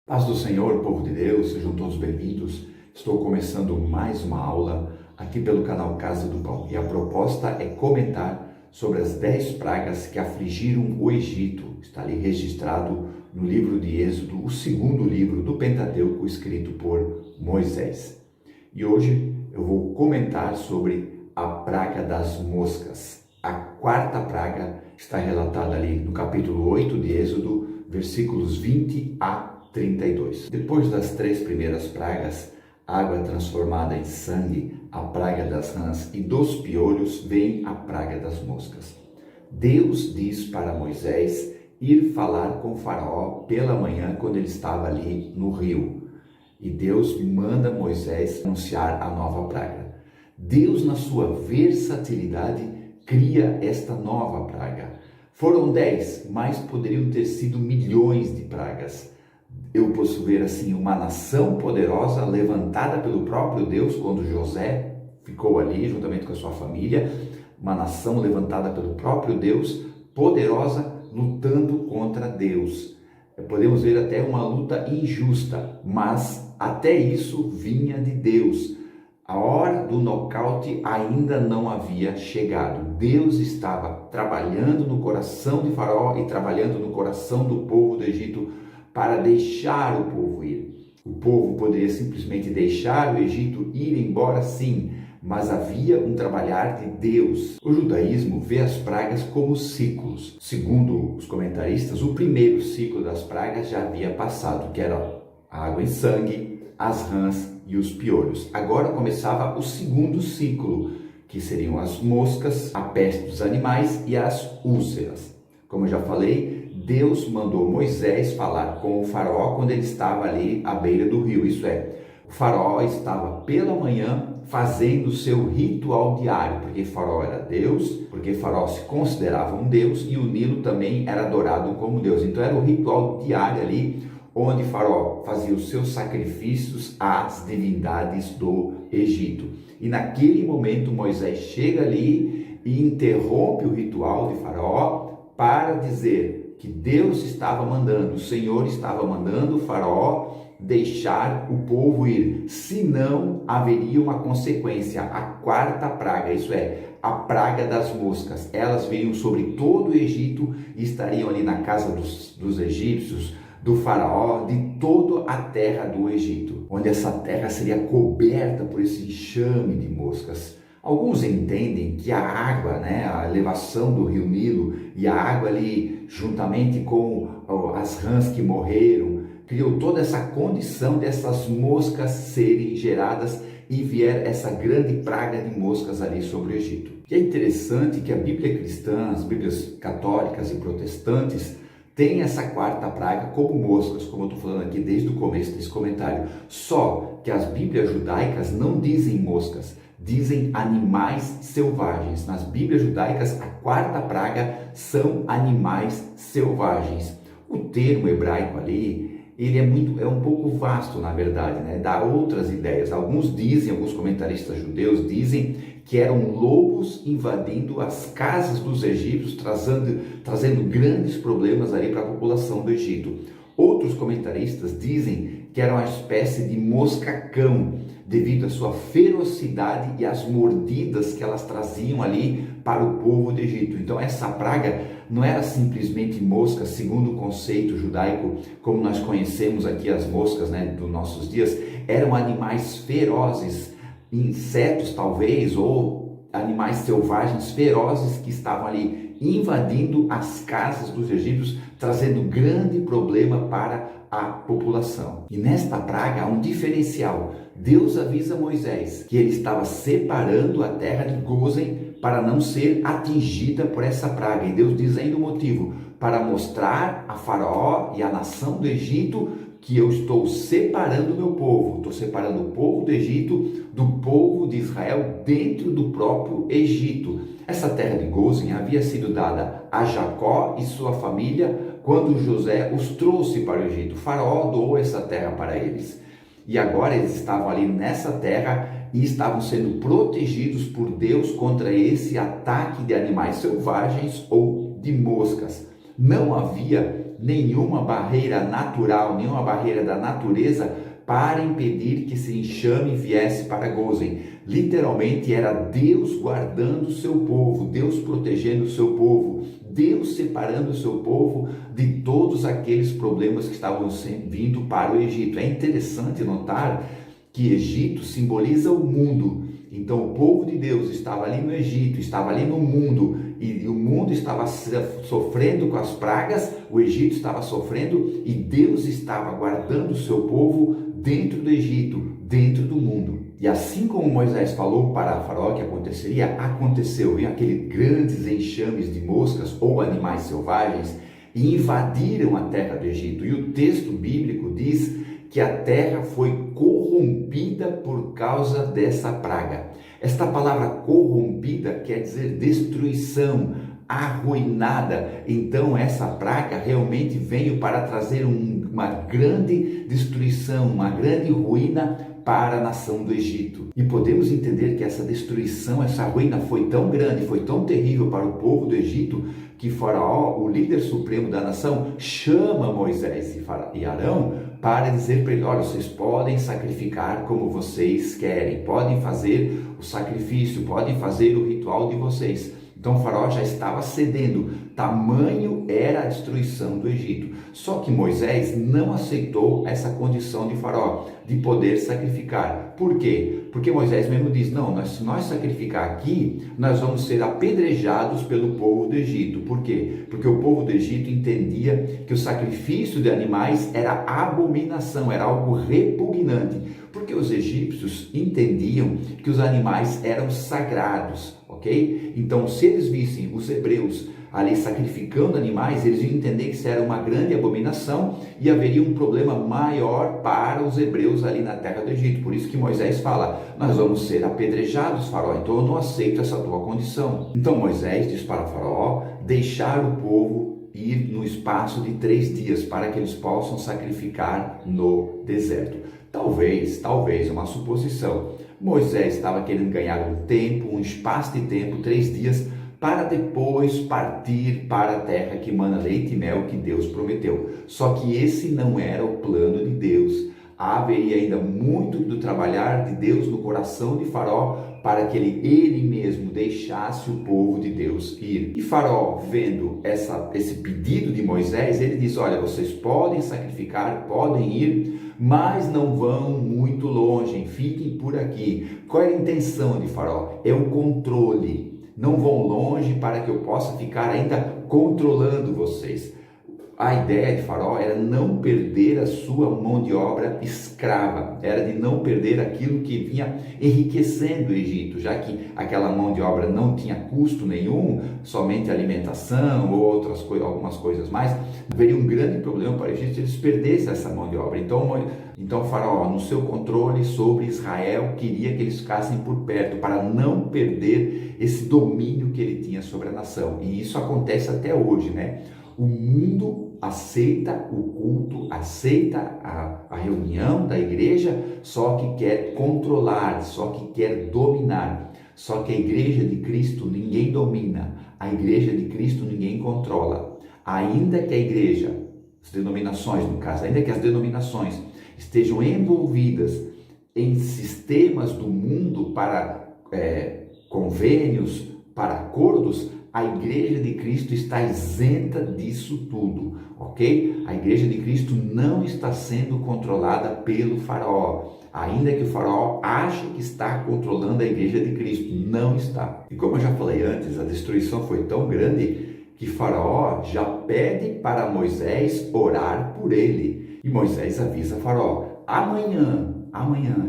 Paz do Senhor, povo de Deus, sejam todos bem-vindos. Estou começando mais uma aula aqui pelo canal Casa do Pão. E a proposta é comentar sobre as 10 pragas que afligiram o Egito. Está ali registrado no livro de Êxodo, o segundo livro do Pentateuco, escrito por Moisés. E hoje eu vou comentar sobre a praga das moscas. A quarta praga está relatada ali no capítulo 8 de Êxodo, versículos 20 a 32. Depois das 3 primeiras pragas, água transformada em sangue, a praga das rãs e dos piolhos, vem a praga das moscas. Deus diz para Moisés ir falar com Faraó pela manhã, quando ele estava ali no rio. E Deus manda Moisés anunciar a nova praga. Deus, na sua versatilidade, cria esta nova praga. Foram 10, mas poderiam ter sido milhões de pragas. Eu posso ver assim uma nação poderosa levantada pelo próprio Deus, quando José ficou ali juntamente com a sua família, uma nação levantada pelo próprio Deus, poderosa, lutando contra Deus. Podemos ver até uma luta injusta, mas até isso vinha de Deus. A hora do nocaute ainda não havia chegado. Deus estava trabalhando no coração de Faraó e trabalhando no coração do povo do Egito para deixar o povo ir. O povo poderia simplesmente deixar o Egito ir embora, sim, mas havia um trabalhar de Deus. O judaísmo vê as pragas como ciclos. Segundo os comentaristas, o primeiro ciclo das pragas já havia passado, que era a água em sangue, as rãs e os piolhos. Agora começava o segundo ciclo, que seriam as moscas, a peste dos animais e as úlceras. Como eu já falei, Deus mandou Moisés falar com o Faraó quando ele estava ali à beira do rio. Isso é, o Faraó estava pela manhã fazendo o seu ritual diário, porque Faraó era Deus, porque Faraó se considerava um Deus e o Nilo também era adorado como Deus. Então era o ritual diário ali, onde Faraó fazia os seus sacrifícios às divindades do Egito. E naquele momento Moisés chega ali e interrompe o ritual de Faraó para dizer que Deus estava mandando, o Senhor estava mandando o Faraó deixar o povo ir, senão haveria uma consequência, a quarta praga, isso é, a praga das moscas. Elas viriam sobre todo o Egito e estariam ali na casa dos egípcios, do Faraó, de toda a terra do Egito, onde essa terra seria coberta por esse enxame de moscas. Alguns entendem que a água, a elevação do rio Nilo e a água ali, juntamente com as rãs que morreram, criou toda essa condição dessas moscas serem geradas e vier essa grande praga de moscas ali sobre o Egito. E é interessante que a Bíblia cristã, as Bíblias católicas e protestantes, tem essa quarta praga como moscas, como eu estou falando aqui desde o começo desse comentário. Só que as Bíblias judaicas não dizem moscas, dizem animais selvagens. Nas Bíblias judaicas, a quarta praga são animais selvagens. O termo hebraico ali, ele é um pouco vasto, na verdade, dá outras ideias. Alguns comentaristas judeus dizem que eram lobos invadindo as casas dos egípcios, trazendo grandes problemas ali para a população do Egito. Outros comentaristas dizem que era uma espécie de mosca-cão, devido à sua ferocidade e às mordidas que elas traziam ali para o povo do Egito. Então essa praga não era simplesmente mosca, segundo o conceito judaico, como nós conhecemos aqui as moscas dos nossos dias, eram animais ferozes, insetos talvez, ou animais selvagens ferozes que estavam ali invadindo as casas dos egípcios, trazendo grande problema para a população. E nesta praga há um diferencial. Deus avisa Moisés que ele estava separando a terra de Gósen para não ser atingida por essa praga. E Deus diz ainda o motivo: para mostrar a Faraó e a nação do Egito que eu estou separando o meu povo. Estou separando o povo do Egito do povo de Israel dentro do próprio Egito. Essa terra de Gósen havia sido dada a Jacó e sua família quando José os trouxe para o Egito. O Faraó doou essa terra para eles. E agora eles estavam ali nessa terra e estavam sendo protegidos por Deus contra esse ataque de animais selvagens ou de moscas. Não havia nenhuma barreira natural, nenhuma barreira da natureza para impedir que esse enxame viesse para Gozem. Literalmente era Deus guardando o seu povo, Deus protegendo o seu povo, Deus separando o seu povo de todos aqueles problemas que estavam vindo para o Egito. É interessante notar que Egito simboliza o mundo. Então o povo de Deus estava ali no Egito, estava ali no mundo, e o mundo estava sofrendo com as pragas, o Egito estava sofrendo, e Deus estava guardando o seu povo dentro do Egito, dentro do mundo. E assim como Moisés falou para Faraó que aconteceria, aconteceu. E aqueles grandes enxames de moscas ou animais selvagens invadiram a terra do Egito. E o texto bíblico diz que a terra foi corrompida por causa dessa praga. Esta palavra corrompida quer dizer destruição, arruinada. Então essa praga realmente veio para trazer uma grande destruição, uma grande ruína para a nação do Egito. E podemos entender que essa destruição, essa ruína foi tão grande, foi tão terrível para o povo do Egito, que Faraó, o líder supremo da nação, chama Moisés e Arão para dizer para ele: olha, vocês podem sacrificar como vocês querem, podem fazer o sacrifício, podem fazer o ritual de vocês. Então Faraó já estava cedendo, tamanho era a destruição do Egito. Só que Moisés não aceitou essa condição de Faraó, de poder sacrificar. Por quê? Porque Moisés mesmo diz: não, se nós sacrificar aqui, nós vamos ser apedrejados pelo povo do Egito. Por quê? Porque o povo do Egito entendia que o sacrifício de animais era abominação, era algo repugnante. Porque os egípcios entendiam que os animais eram sagrados, ok? Então, se eles vissem os hebreus ali sacrificando animais, eles iam entender que isso era uma grande abominação e haveria um problema maior para os hebreus ali na terra do Egito. Por isso que Moisés fala: nós vamos ser apedrejados, Faraó, então eu não aceito essa tua condição. Então Moisés diz para Faraó deixar o povo ir no espaço de 3 dias para que eles possam sacrificar no deserto. Talvez, uma suposição, Moisés estava querendo ganhar um tempo, um espaço de tempo, 3 dias, para depois partir para a terra que mana leite e mel que Deus prometeu. Só que esse não era o plano de Deus. Haveria ainda muito do trabalhar de Deus no coração de Faraó para que ele mesmo deixasse o povo de Deus ir. E Faraó, vendo esse pedido de Moisés, ele diz: olha, vocês podem sacrificar, podem ir, mas não vão muito longe, fiquem por aqui. Qual é a intenção de Faraó? É o controle. Não vão longe para que eu possa ficar ainda controlando vocês. A ideia de Faraó era não perder a sua mão de obra escrava, era de não perder aquilo que vinha enriquecendo o Egito, já que aquela mão de obra não tinha custo nenhum, somente alimentação ou algumas coisas mais. Haveria um grande problema para o Egito se eles perdessem essa mão de obra. Então Faraó, no seu controle sobre Israel, queria que eles ficassem por perto para não perder esse domínio que ele tinha sobre a nação. E isso acontece até hoje, né? O mundo aceita o culto, aceita a reunião da igreja, só que quer controlar, só que quer dominar. Só que a igreja de Cristo ninguém domina, a igreja de Cristo ninguém controla. Ainda que a igreja, as denominações no caso, ainda que as denominações estejam envolvidas em sistemas do mundo para convênios, para acordos, a igreja de Cristo está isenta disso tudo, ok? A igreja de Cristo não está sendo controlada pelo Faraó, ainda que o Faraó ache que está controlando a igreja de Cristo, não está. E como eu já falei antes, a destruição foi tão grande que Faraó já pede para Moisés orar por ele. E Moisés avisa Faraó: amanhã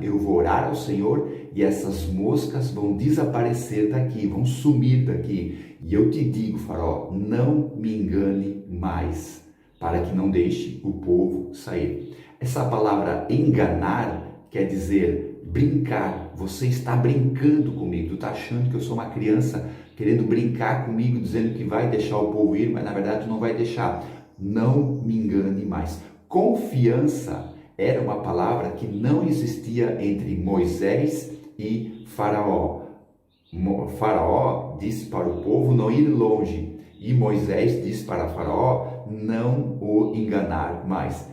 eu vou orar ao Senhor e essas moscas vão desaparecer daqui, vão sumir daqui. E eu te digo, Faraó, não me engane mais, para que não deixe o povo sair. Essa palavra enganar quer dizer brincar. Você está brincando comigo, tu está achando que eu sou uma criança querendo brincar comigo, dizendo que vai deixar o povo ir, mas na verdade tu não vai deixar. Não me engane mais. Confiança era uma palavra que não existia entre Moisés e Faraó. Faraó disse para o povo não ir longe, e Moisés disse para Faraó não o enganar mais.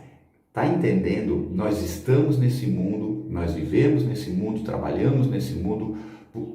Está entendendo? Nós estamos nesse mundo, nós vivemos nesse mundo, trabalhamos nesse mundo,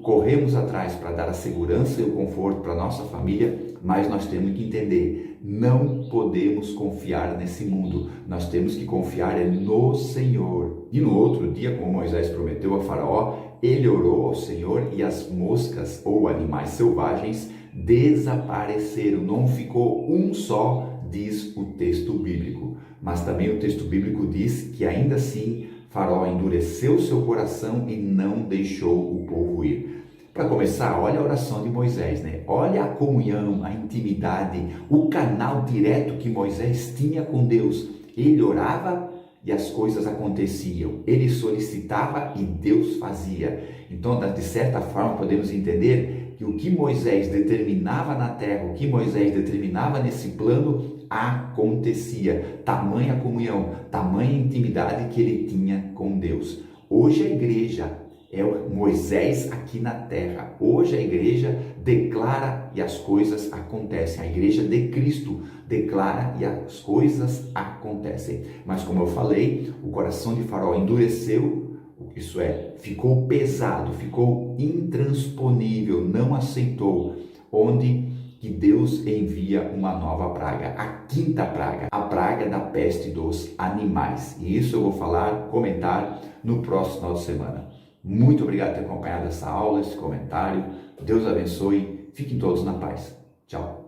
corremos atrás para dar a segurança e o conforto para a nossa família, mas nós temos que entender, não podemos confiar nesse mundo, nós temos que confiar no Senhor. E no outro dia, como Moisés prometeu a Faraó, ele orou ao Senhor e as moscas ou animais selvagens desapareceram, não ficou um só, diz o texto bíblico. Mas também o texto bíblico diz que ainda assim Faraó endureceu seu coração e não deixou o povo ir. Para começar, olha a oração de Moisés, né? Olha a comunhão, a intimidade, o canal direto que Moisés tinha com Deus. Ele orava e as coisas aconteciam. Ele solicitava e Deus fazia. Então, de certa forma, podemos entender que o que Moisés determinava na terra, o que Moisés determinava nesse plano, acontecia. Tamanha comunhão, tamanha intimidade que ele tinha com Deus. Hoje a igreja é o Moisés aqui na terra. Hoje a igreja declara e as coisas acontecem. A igreja de Cristo declara e as coisas acontecem. Mas como eu falei, o coração de Faraó endureceu, isso é, ficou pesado, ficou intransponível, não aceitou, onde que Deus envia uma nova praga, a quinta praga, a praga da peste dos animais. E isso eu vou falar, comentar no próximo final de semana. Muito obrigado por ter acompanhado essa aula, esse comentário. Deus abençoe. Fiquem todos na paz. Tchau.